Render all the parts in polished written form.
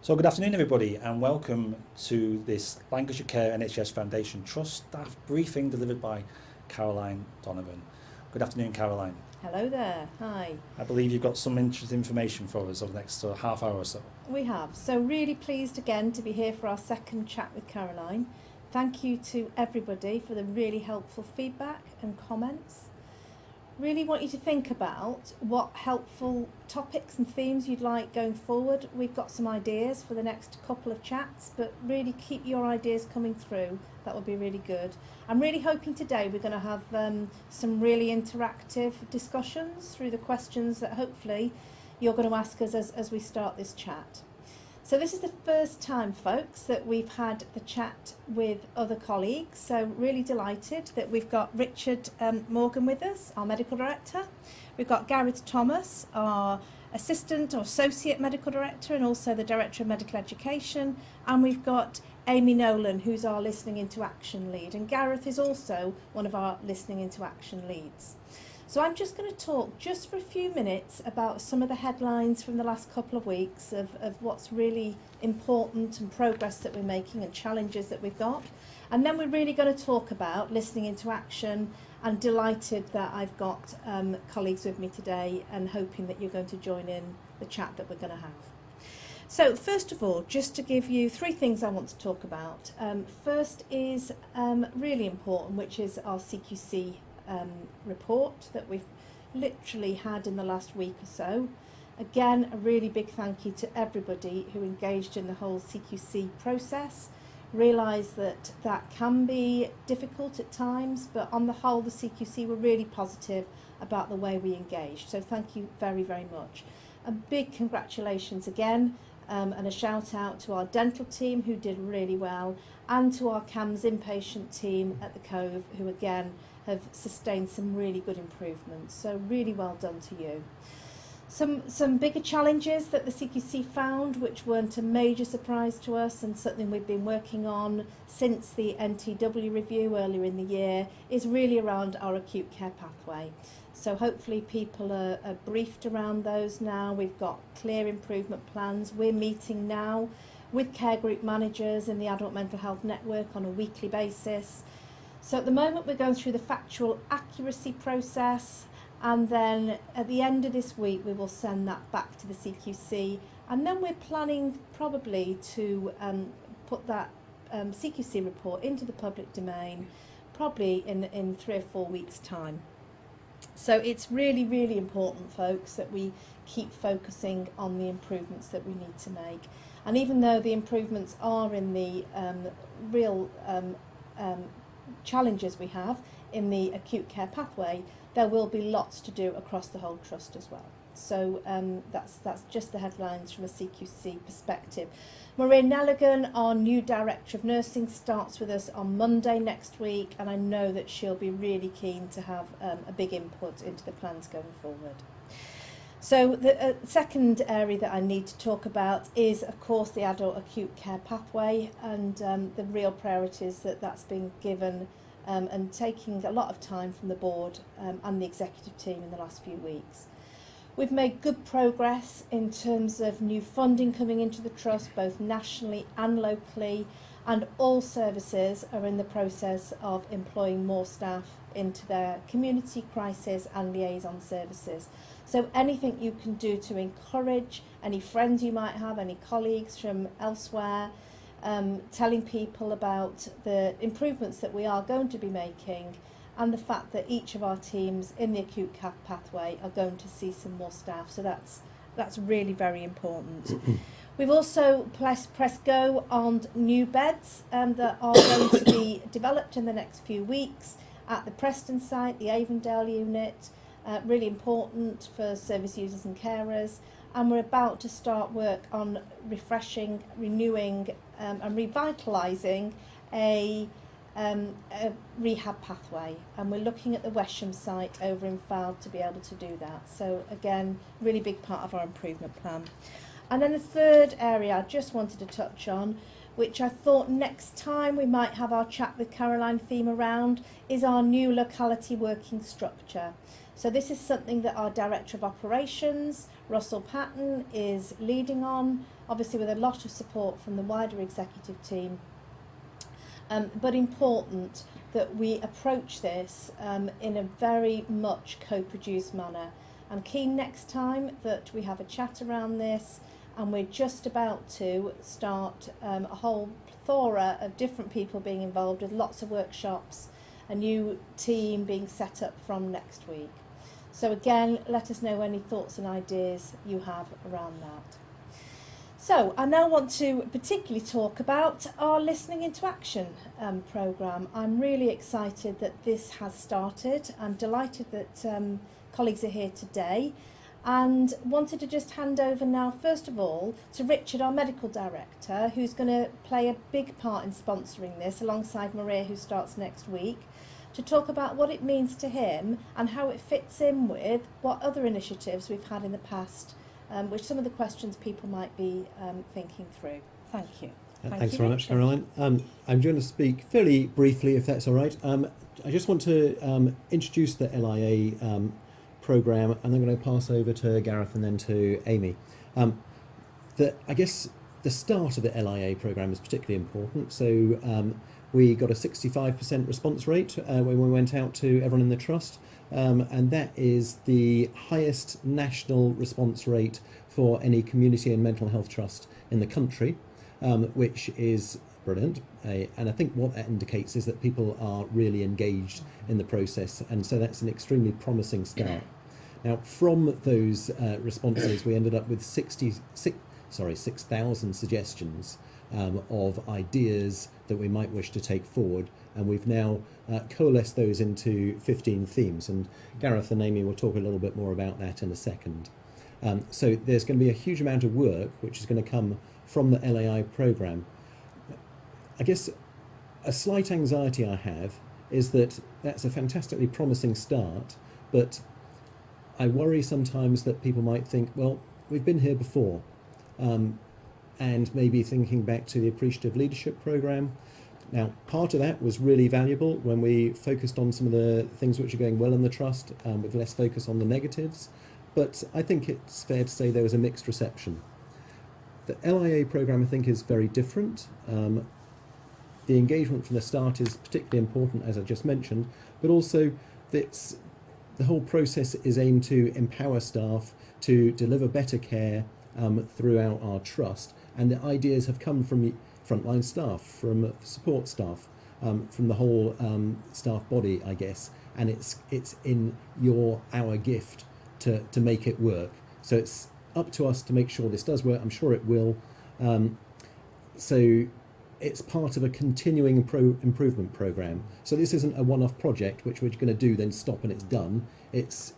So good afternoon everybody and welcome to this Lancashire Care NHS Foundation Trust staff briefing delivered by Caroline Donovan. Good afternoon, Caroline. Hello there, hi. I believe you've got some interesting information for us over the next half hour or so. We have, so really pleased again to be here for our second chat with Caroline. Thank you to everybody for the really helpful feedback and comments. Really want you to think about what helpful topics and themes you'd like going forward. We've got some ideas for the next couple of chats, but really keep your ideas coming through. That would be really good. I'm really hoping today we're going to have some really interactive discussions through the questions that hopefully you're going to ask us as we start this chat. So this is the first time, folks, that we've had the chat with other colleagues. So really delighted that we've got Richard Morgan with us, our Medical Director. We've got Gareth Thomas, our Assistant or Associate Medical Director and also the Director of Medical Education. And we've got Amy Nolan, who's our Listening into Action lead. And Gareth is also one of our Listening into Action leads. So I'm just going to talk just for a few minutes about some of the headlines from the last couple of weeks of what's really important and progress that we're making and challenges that we've got. And then we're really going to talk about listening into action, and delighted that I've got colleagues with me today and hoping that you're going to join in the chat that we're going to have. So first of all, just to give you three things I want to talk about. First is really important, which is our CQC report that we've literally had in the last week or so. Again, a really big thank you to everybody who engaged in the whole CQC process. Realise that that can be difficult at times, but on the whole the CQC were really positive about the way we engaged. So thank you very, very much. A big congratulations again and a shout out to our dental team who did really well, and to our CAMS inpatient team at the Cove who again have sustained some really good improvements. So really well done to you. Some bigger challenges that the CQC found, which weren't a major surprise to us and something we've been working on since the NTW review earlier in the year, is really around our acute care pathway. So hopefully people are briefed around those now. We've got clear improvement plans. We're meeting now with care group managers in the Adult Mental Health Network on a weekly basis. So at the moment we're going through the factual accuracy process, and then at the end of this week we will send that back to the CQC, and then we're planning probably to put that CQC report into the public domain probably in 3 or 4 weeks' time. So it's really, really important, folks, that we keep focusing on the improvements that we need to make. And even though the improvements are in the real challenges we have in the acute care pathway, there will be lots to do across the whole trust as well. So that's just the headlines from a CQC perspective. Maria Nelligan, our new Director of Nursing, starts with us on Monday next week, and I know that she'll be really keen to have a big input into the plans going forward. So the second area that I need to talk about is, of course, the adult acute care pathway and the real priorities that's been given and taking a lot of time from the board and the executive team in the last few weeks. We've made good progress in terms of new funding coming into the trust, both nationally and locally, and all services are in the process of employing more staff into their community crisis and liaison services. So anything you can do to encourage any friends you might have, any colleagues from elsewhere, telling people about the improvements that we are going to be making, and the fact that each of our teams in the acute care pathway are going to see some more staff. So that's really very important. We've also pressed go on new beds that are going to be developed in the next few weeks at the Preston site, the Avondale unit, really important for service users and carers. And we're about to start work on refreshing, renewing and revitalising a rehab pathway, and we're looking at the Wesham site over in Fylde to be able to do that. So again, really big part of our improvement plan. And then the third area I just wanted to touch on which I thought next time we might have our chat with Caroline theme around, is our new locality working structure. So this is something that our Director of Operations, Russell Patton, is leading on, obviously with a lot of support from the wider executive team. But important that we approach this in a very much co-produced manner. I'm keen next time that we have a chat around this, and we're just about to start a whole plethora of different people being involved with lots of workshops, a new team being set up from next week. So again, let us know any thoughts and ideas you have around that. So I now want to particularly talk about our Listening into Action programme. I'm really excited that this has started. I'm delighted that colleagues are here today, and wanted to just hand over now, first of all, to Richard, our medical director, who's going to play a big part in sponsoring this alongside Maria, who starts next week, to talk about what it means to him and how it fits in with what other initiatives we've had in the past, which some of the questions people might be thinking through. Thank you. Thanks very much, Caroline. I'm going to speak fairly briefly, if that's all right. I just want to introduce the LIA programme, and I'm going to pass over to Gareth and then to Amy. I guess the start of the LIA programme is particularly important. So we got a 65% response rate when we went out to everyone in the trust, and that is the highest national response rate for any community and mental health trust in the country, which is brilliant. And I think what that indicates is that people are really engaged in the process, and so that's an extremely promising start. Now, from those responses, we ended up with 6,000 suggestions of ideas that we might wish to take forward, and we've now coalesced those into 15 themes, and Gareth and Amy will talk a little bit more about that in a second. So there's going to be a huge amount of work which is going to come from the LAI programme. I guess a slight anxiety I have is that that's a fantastically promising start, but I worry sometimes that people might think, well, we've been here before, and maybe thinking back to the Appreciative Leadership Programme. Now, part of that was really valuable when we focused on some of the things which are going well in the trust, with less focus on the negatives, but I think it's fair to say there was a mixed reception. The LIA programme, I think, is very different. The engagement from the start is particularly important, as I just mentioned, but also the whole process is aimed to empower staff to deliver better care throughout our trust, and the ideas have come from frontline staff, from support staff, from the whole staff body, I guess, and it's in our gift to make it work. So it's up to us to make sure this does work. I'm sure it will. So it's part of a continuing improvement programme. So this isn't a one-off project which we're going to do, then stop and it's done. It's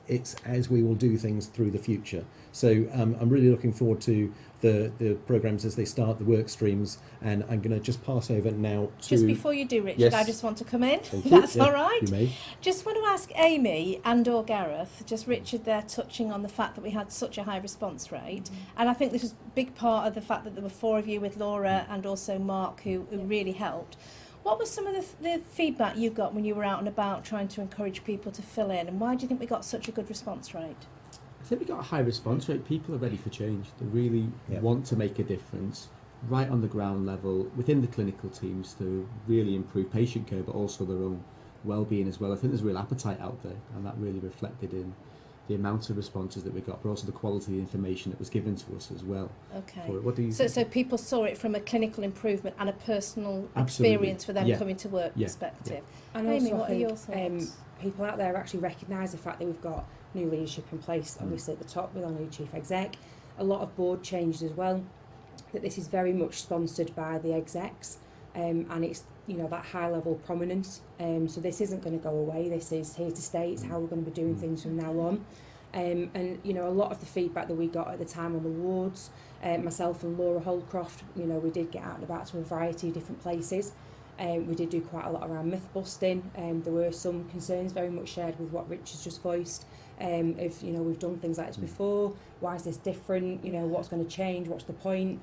as we will do things through the future. So I'm really looking forward to the programmes as they start, the work streams, and I'm going to just pass over now to... Just before you do, Richard, Yes. I just want to come in. Thank you. That's Yeah, all right. you may. Just want to ask Amy and or Gareth, just Richard there touching on the fact that we had such a high response rate, and I think this was a big part of the fact that there were 4 of you with Laura and also Mark who really helped. What was some of the feedback you got when you were out and about trying to encourage people to fill in, and why do you think we got such a good response rate? I think we got a high response rate. People are ready for change. They really want to make a difference right on the ground level within the clinical teams to really improve patient care, but also their own well-being as well. I think there's a real appetite out there, and that really reflected in the amount of responses that we got, but also the quality of the information that was given to us as well. Okay. What do you So people saw it from a clinical improvement and a personal Absolutely. experience for them coming to work perspective. And Amy, also what I are your think thoughts? people out there actually recognise the fact that we've got new leadership in place, obviously at the top with our new chief exec, a lot of board changes as well, that this is very much sponsored by the execs, and it's that high level prominence, so this isn't going to go away, this is here to stay, it's how we're going to be doing things from now on. And a lot of the feedback that we got at the time on the wards, myself and Laura Holcroft, we did get out and about to a variety of different places. We did do quite a lot around myth busting. There were some concerns very much shared with what Richard's just voiced. If we've done things like this before, why is this different? What's going to change? What's the point?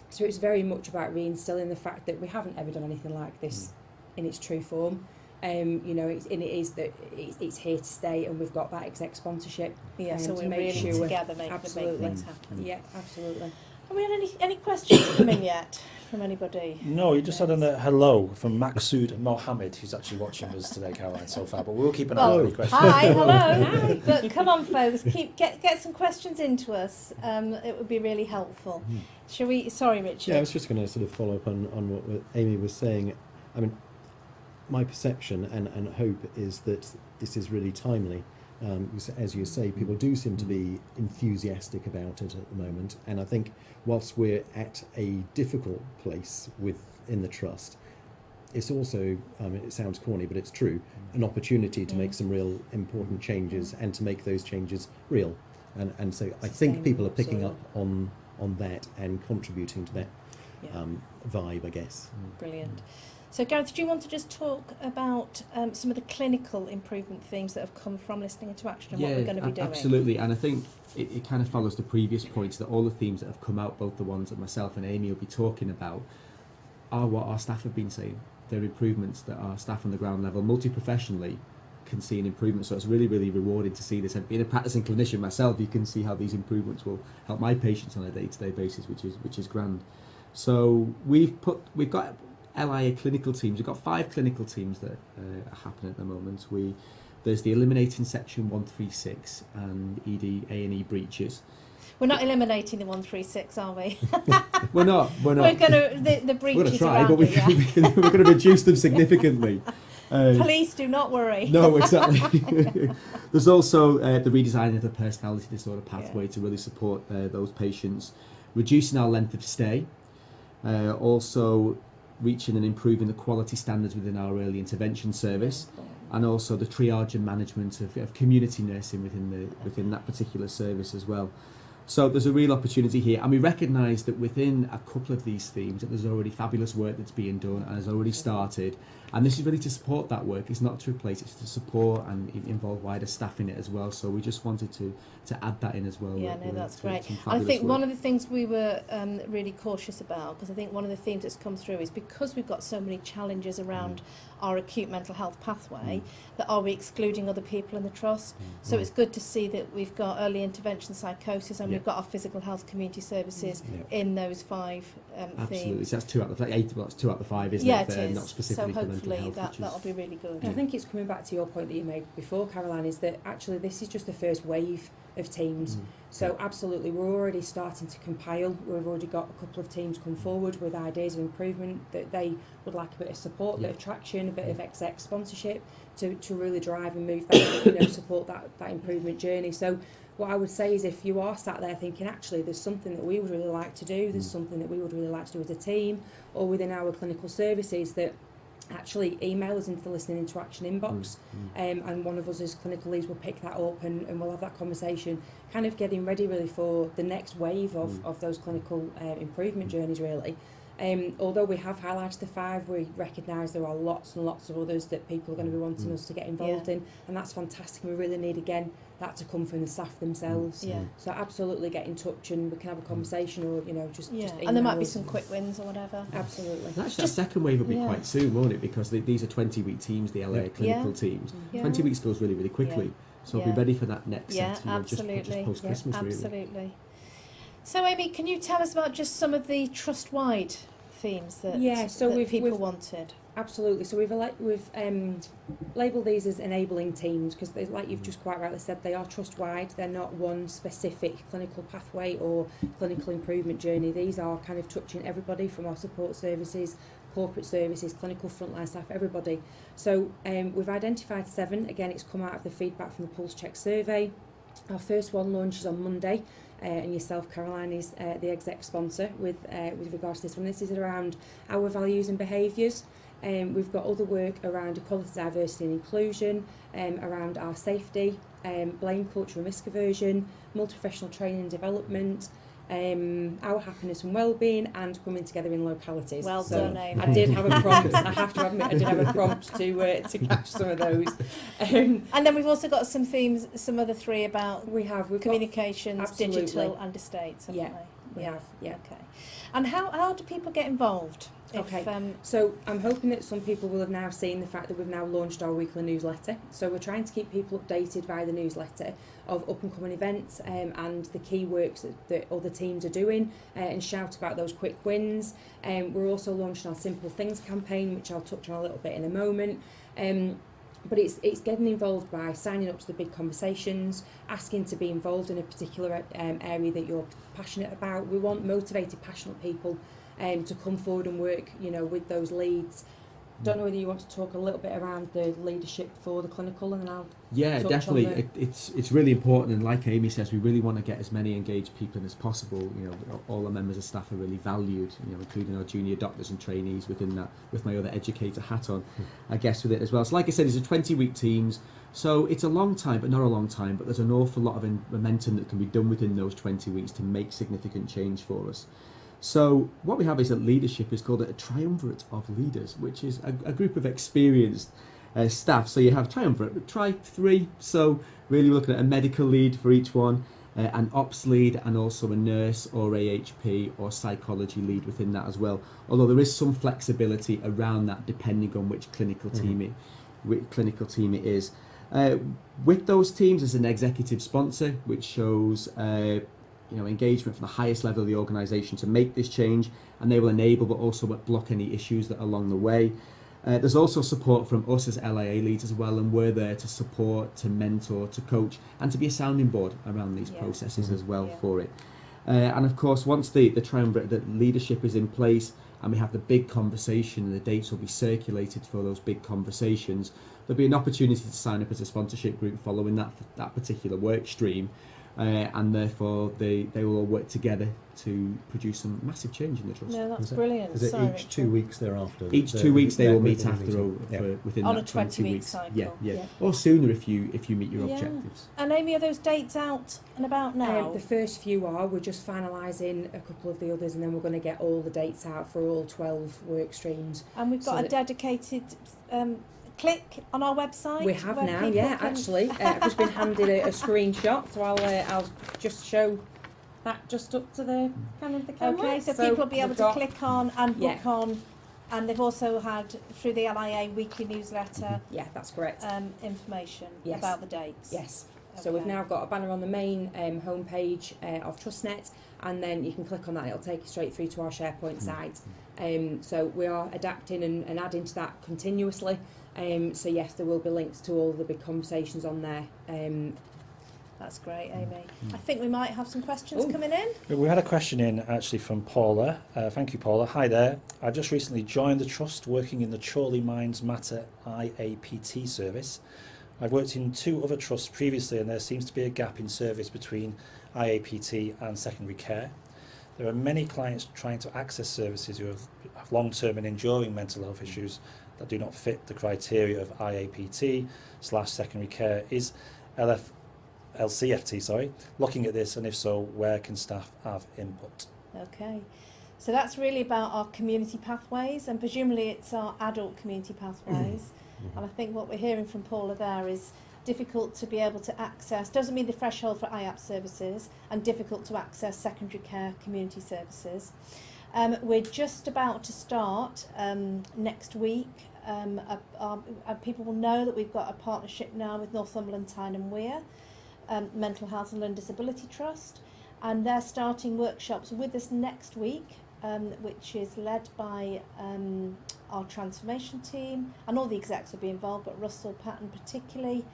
So it's very much about reinstilling the fact that we haven't ever done anything like this in its true form. You know, it's here to stay, and we've got that exec sponsorship. Yeah, so to we're make really sure together make things happen. Yeah, absolutely. Have we had any questions come in yet from anybody? No, you just had a hello from Maksud Mohammed, who's actually watching us today, Caroline, so far. But we'll keep an eye on any questions. Hi, hello. Hi. But come on, folks, get some questions into us. It would be really helpful. Shall we? Sorry, Richard. Yeah, I was just going to sort of follow up on what Amy was saying. I mean, my perception and hope is that this is really timely. Because as you say, people do seem to be enthusiastic about it at the moment, and I think whilst we're at a difficult place within the trust, it's also, it sounds corny, but it's true, an opportunity to make some real important changes and to make those changes real. And so I think people are picking up on that and contributing to that vibe, I guess. Brilliant. So Gareth, do you want to just talk about some of the clinical improvement themes that have come from listening into action and what we're going to be doing? Absolutely, and I think it kind of follows the previous points that all the themes that have come out, both the ones that myself and Amy will be talking about, are what our staff have been saying. They're improvements that our staff on the ground level, multi-professionally, can see an improvement. So it's really, really rewarding to see this. And being a practicing clinician myself, you can see how these improvements will help my patients on a day-to-day basis, which is grand. So we've got LIA clinical teams. We've got 5 clinical teams that are happening at the moment. There's the eliminating section 136 and ED A&E breaches. We're not eliminating the 136, are we? We're not. We're going to the breaches. We're going to try, around but we're going to reduce them significantly. Police, do not worry. No, exactly. There's also the redesigning of the personality disorder pathway to really support those patients, reducing our length of stay, also reaching and improving the quality standards within our early intervention service, and also the triage and management of community nursing within that particular service as well. So there's a real opportunity here, and we recognise that within a couple of these themes that there's already fabulous work that's being done and has already started, and this is really to support that work. It's not to replace, it's to support and involve wider staff in it as well. So we just wanted to add that in as well. Yeah, no, that's great. I think one of the things we were really cautious about, because I think one of the themes that's come through is because we've got so many challenges around our acute mental health pathway, that are we excluding other people in the trust? So it's good to see that we've got early intervention psychosis and we've got our physical health community services in those 5 Absolutely. themes. So that's 2 out of the 8. Well, that's 2 out of the 5, isn't it? Yeah, it is. Not specifically so for mental hopefully health, that'll be really good. I think it's coming back to your point that you made before, Caroline, is that actually this is just the first wave of teams. So absolutely, we're already starting to compile. We've already got a couple of teams come forward with ideas of improvement that they would like a bit of support, a bit of traction, a bit of exec sponsorship to really drive and move that, support that improvement journey. So what I would say is, if you are sat there thinking, actually, there's something that we would really like to do, there's something that we would really like to do as a team or within our clinical services, that actually email us into the listening interaction inbox, and one of us as clinical leads will pick that up and we'll have that conversation, kind of getting ready really for the next wave of those clinical improvement journeys really. Although we have highlighted the 5, we recognise there are lots and lots of others that people are going to be wanting us to get involved in, and that's fantastic. We really need, again, that to come from the staff themselves. So absolutely get in touch and we can have a conversation, or just email and there might be us. some quick wins or whatever. Absolutely. And actually, that second wave will be quite soon, won't it? Because these are 20-week teams, the LA clinical teams. 20 weeks goes really, really quickly. So be ready for that next set, absolutely. just post-Christmas, really. Absolutely. So Amy, can you tell us about just some of the trust-wide themes that, people wanted? Absolutely. So we've labelled these as enabling teams because, like you've just quite rightly said, they are trust-wide. They're not one specific clinical pathway or clinical improvement journey. These are kind of touching everybody from our support services, corporate services, clinical frontline staff, everybody. So we've identified 7. Again, it's come out of the feedback from the Pulse Check survey. Our first one launches on Monday. And yourself, Caroline, is the exec sponsor with regards to this one. This is around our values and behaviours. We've got other work around equality, diversity and inclusion, around our safety, blame culture and risk aversion, multi-professional training and development, our happiness and well-being, and coming together in localities. Well done, Amy. I did have a prompt. I have to admit, I did have a prompt to catch some of those. And then we've also got some themes, some other 3 about we've communications, got, digital and estates. We have, yeah. Okay. And how do people get involved? Okay. So I'm hoping that some people will have now seen the fact that we've now launched our weekly newsletter. So we're trying to keep people updated via the newsletter of up and coming events and the key works that other teams are doing and shout about those quick wins. We're also launching our Simple Things campaign, which I'll touch on a little bit in a moment. But it's getting involved by signing up to the big conversations, asking to be involved in a particular area that you're passionate about. We want motivated, passionate people to come forward and work, with those leads. Don't know whether you want to talk a little bit around the leadership for the clinical, and then I'll touch definitely. on It's really important, and like Amy says, we really want to get as many engaged people in as possible. All the members of staff are really valued, including our junior doctors and trainees within that, with my other educator hat on, I guess, with it as well. So like I said, it's a 20-week teams, so it's a long time, but not a long time, but there's an awful lot of momentum that can be done within those 20 weeks to make significant change for us. So what we have is that leadership is called a triumvirate of leaders, which is a group of experienced staff. So you have triumvirate, try 3. So really we're looking at a medical lead for each one, an ops lead, and also a nurse or AHP or psychology lead within that as well. Although there is some flexibility around that depending on which clinical team it is. With those teams, there's an executive sponsor, which shows engagement from the highest level of the organisation to make this change, and they will enable but also block any issues that are along the way. There's also support from us as LIA leads as well, and we're there to support, to mentor, to coach, and to be a sounding board around these processes as well for it. And of course, once the triumvirate, the leadership is in place and we have the big conversation and the dates will be circulated for those big conversations, there'll be an opportunity to sign up as a sponsorship group following that particular work stream. And therefore they will all work together to produce some massive change in the trust. No, that's brilliant. Is it each 2 weeks thereafter? Each 2 weeks they will meet after within on that a 20 20-week weeks. cycle. Yeah. Or sooner if you meet your objectives. And Amy, are those dates out and about now? The first few are. We're just finalising a couple of the others, and then we're going to get all the dates out for all 12 work streams. And we've got a dedicated click on our website. We have now, actually. I've just been handed a screenshot, so I'll just show that just up to the camera. Okay, so people will be able to click on and book on, and they've also had through the LIA weekly newsletter. Yeah, that's correct. Information about the dates. Yes. So we've now got a banner on the main homepage of TrustNet, and then you can click on that. It'll take you straight through to our SharePoint site. So we are adapting and adding to that continuously. So yes, there will be links to all the big conversations on there. That's great, Amy. I think we might have some questions coming in. We had a question in actually from Paula. Thank you, Paula. Hi there. I just recently joined the Trust working in the Chorley Minds Matter IAPT service. I've worked in 2 other trusts previously, and there seems to be a gap in service between IAPT and secondary care. There are many clients trying to access services who have long-term and enduring mental health issues that do not fit the criteria of IAPT/secondary care. Is LCFT looking at this, and if so, where can staff have input? Okay, so that's really about our community pathways, and presumably it's our adult community pathways. And I think what we're hearing from Paula there is difficult to be able to access, doesn't mean the threshold for IAPT services, and difficult to access secondary care community services. We're just about to start next week. People will know that we've got a partnership now with Northumberland Tyne and Wear, Mental Health and Learning Disability Trust, and they're starting workshops with us next week, which is led by our transformation team, and all the execs will be involved, but Russell Patton particularly.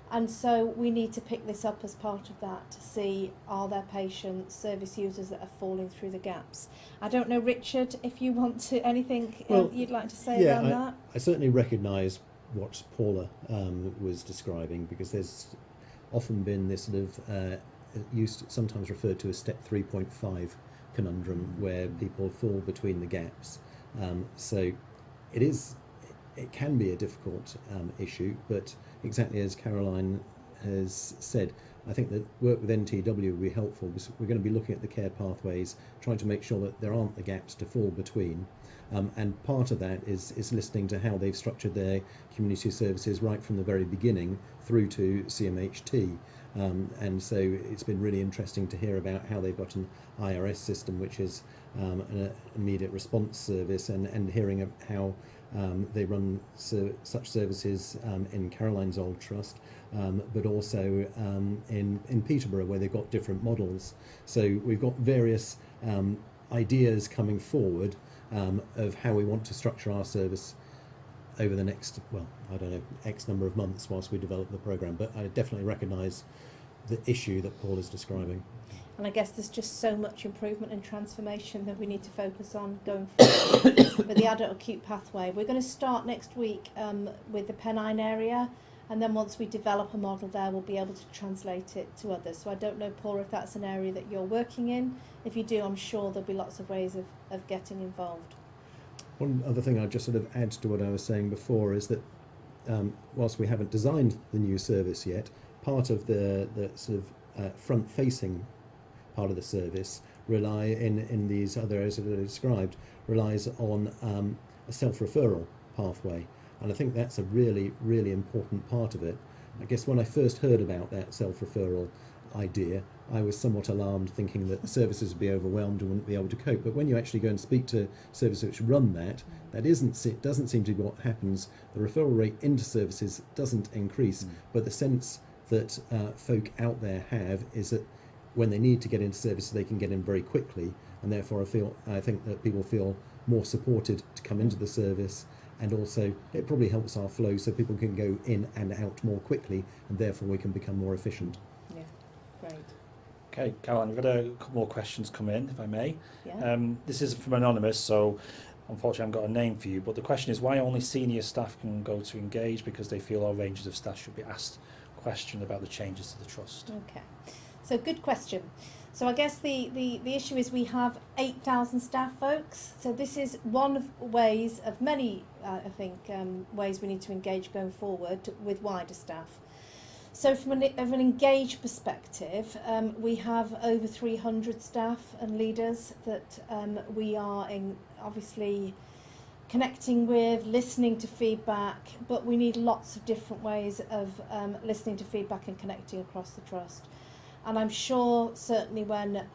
And so we need to pick this up as part of that to see, are there patients, service users that are falling through the gaps. I don't know, Richard, if you want to, anything you'd like to say around that? I certainly recognise what Paula was describing, because there's often been this sort of sometimes referred to as step 3.5 conundrum, where people fall between the gaps. So it can be a difficult issue, but exactly as Caroline has said, I think that work with NTW will be helpful, because we're going to be looking at the care pathways, trying to make sure that there aren't the gaps to fall between. And part of that is listening to how they've structured their community services right from the very beginning through to CMHT. And so it's been really interesting to hear about how they've got an IRS system, which is an immediate response service, and hearing of how they run such services in Caroline's old trust, but also in Peterborough, where they've got different models. So we've got various ideas coming forward of how we want to structure our service over the next, well, I don't know, X number of months whilst we develop the programme. But I definitely recognise the issue that Paul is describing. And I guess there's just so much improvement and transformation that we need to focus on going forward with the adult acute pathway. We're going to start next week with the Pennine area, and then once we develop a model there, we'll be able to translate it to others. So I don't know, Paul, if that's an area that you're working in. If you do, I'm sure there'll be lots of ways of getting involved. One other thing I'd just sort of add to what I was saying before is that whilst we haven't designed the new service yet, part of the sort of front-facing part of the service in these other areas that I described relies on a self-referral pathway, and I think that's a really, really important part of it. I guess when I first heard about that self-referral idea, I was somewhat alarmed, thinking that services would be overwhelmed and wouldn't be able to cope. But when you actually go and speak to services which run that doesn't seem to be what happens. The referral rate into services doesn't increase, but the sense that folk out there have is that when they need to get into services, they can get in very quickly, and therefore I think that people feel more supported to come into the service, and also it probably helps our flow so people can go in and out more quickly, and therefore we can become more efficient. Yeah, great. Okay, Caroline, we've got a couple more questions come in, if I may. Yeah. This is from Anonymous, so unfortunately I haven't got a name for you, but the question is why only senior staff can go to engage, because they feel all ranges of staff should be asked question about the changes to the trust. Okay, so good question. So I guess the issue is we have 8,000 staff, folks. So this is one of ways of many, I think, ways we need to engage going forward with wider staff. So from an engaged perspective, we have over 300 staff and leaders that we are obviously connecting with, listening to feedback, but we need lots of different ways of listening to feedback and connecting across the trust. And I'm sure certainly when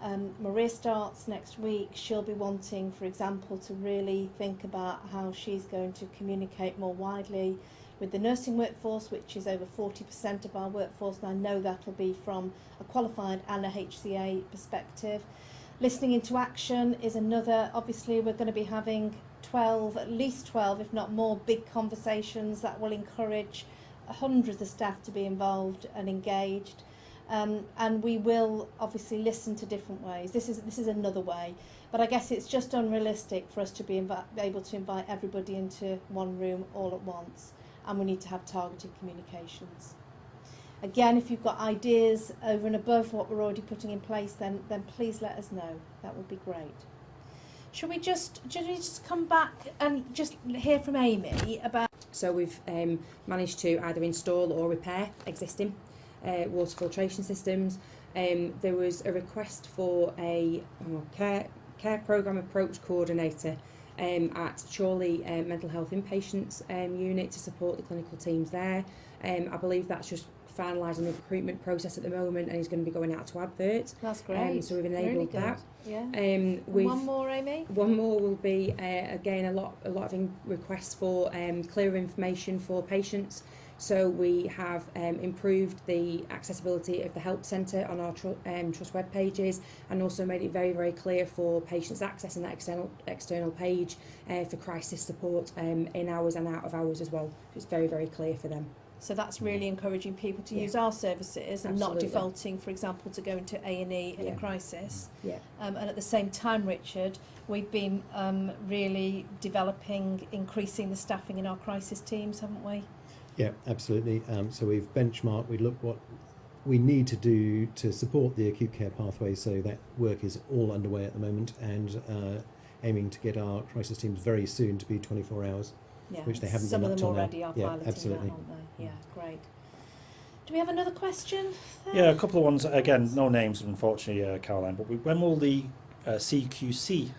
Maria starts next week, she'll be wanting, for example, to really think about how she's going to communicate more widely with the nursing workforce, which is over 40% of our workforce, and I know that'll be from a qualified and a HCA perspective. Listening into action is another. Obviously, we're going to be having at least 12, if not more, big conversations that will encourage hundreds of staff to be involved and engaged. And we will obviously listen to different ways. This is another way, but I guess it's just unrealistic for us to be able to invite everybody into one room all at once, and we need to have targeted communications. Again, if you've got ideas over and above what we're already putting in place, then please let us know. That would be great. Should we just come back and just hear from Amy about... So we've managed to either install or repair existing water filtration systems. There was a request for a care programme approach coordinator at Chorley Mental Health Inpatients unit to support the clinical teams there. I believe that's just finalising the recruitment process at the moment, and he's going to be going out to adverts. That's great. So we've enabled really that. Yeah. One more, Amy? One more will be, again, a lot of requests for clearer information for patients. So we have improved the accessibility of the help centre on our trust web pages, and also made it very, very clear for patients accessing that external page for crisis support in hours and out of hours as well. It's very, very clear for them. So that's really encouraging people to use our services and not defaulting, for example, to go into A&E in a crisis. Yeah. And at the same time, Richard, we've been really increasing the staffing in our crisis teams, haven't we? Yeah, absolutely. So we've benchmarked, we looked what we need to do to support the acute care pathway, so that work is all underway at the moment, and aiming to get our crisis teams very soon to be 24 hours. Yeah, which they haven't some done of up them till already now. are piloting absolutely. that, aren't they? Yeah, great. Do we have another question there? Yeah, a couple of ones. Again, no names, unfortunately, Caroline. But when will the CQC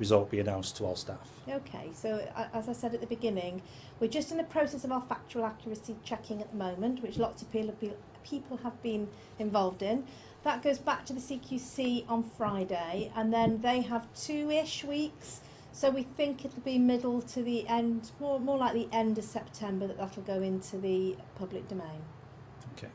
result be announced to all staff. Okay, so as I said at the beginning, we're just in the process of our factual accuracy checking at the moment, which lots of people have been involved in. That goes back to the CQC on Friday, and then they have 2-ish weeks. So we think it'll be middle to the end, more like the end of September, that'll go into the public domain. Okay.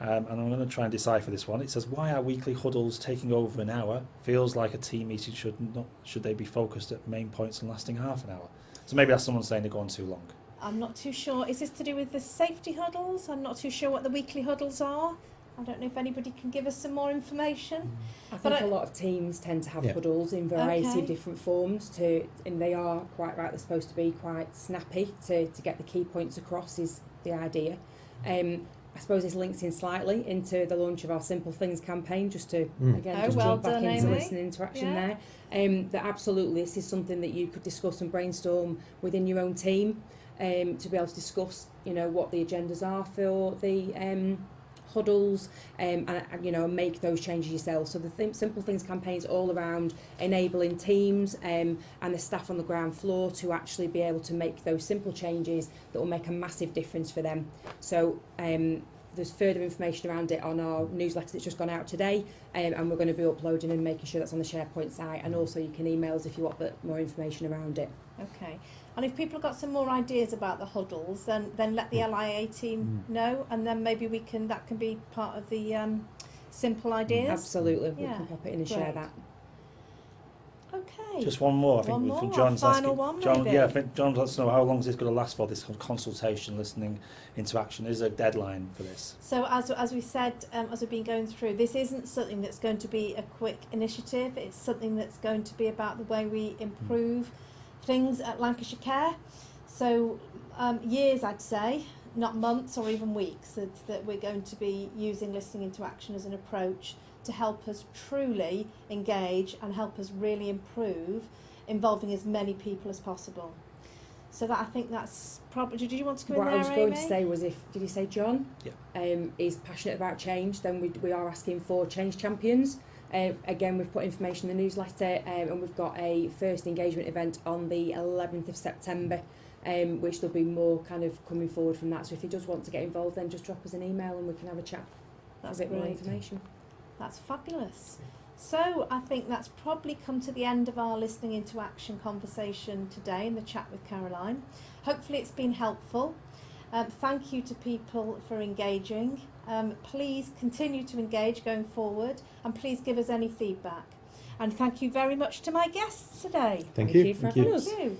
And I'm going to try and decipher this one. It says, why are weekly huddles taking over an hour? Feels like a team meeting should they be focused at main points and lasting half an hour? So maybe that's someone saying they're going too long. I'm not too sure. Is this to do with the safety huddles? I'm not too sure what the weekly huddles are. I don't know if anybody can give us some more information. I think a lot of teams tend to have huddles in variety of different forms and they are quite right, they're supposed to be quite snappy to get the key points across is the idea. I suppose this links in slightly into the launch of our Simple Things campaign, just to jump back into listening interaction there. That absolutely this is something that you could discuss and brainstorm within your own team to be able to discuss, what the agendas are for the huddles and make those changes yourself. So the Simple Things campaign is all around enabling teams and the staff on the ground floor to actually be able to make those simple changes that will make a massive difference for them. So there's further information around it on our newsletter that's just gone out today, and we're going to be uploading and making sure that's on the SharePoint site, and also you can email us if you want more information around it. Okay. And if people have got some more ideas about the huddles, then let the LIA team know, and then maybe that can be part of the simple ideas. Absolutely, we can pop it in and share that. Okay. Just one more. I think John's final asking. One, John, maybe. I think John wants to know how long is this going to last for? This consultation, listening, interaction. Is there a deadline for this? So as we said, as we've been going through, this isn't something that's going to be a quick initiative. It's something that's going to be about the way we improve things at Lancashire Care. So years, I'd say, not months or even weeks, that we're going to be using listening into action as an approach to help us truly engage and help us really improve, involving as many people as possible. So that I think that's probably. Did you want to go in there, What I was going Amy? to say was, did you say John? Yeah. Is passionate about change, then we are asking for change champions. Again, we've put information in the newsletter, and we've got a first engagement event on the 11th of September, which there'll be more kind of coming forward from that. So if you just want to get involved, then just drop us an email and we can have a chat. That's a bit more great. information. That's fabulous. So I think that's probably come to the end of our listening into action conversation today in the chat with Caroline. Hopefully it's been helpful. Thank you to people for engaging. Please continue to engage going forward, and please give us any feedback. And thank you very much to my guests today. Thank you. For having us. Thank you.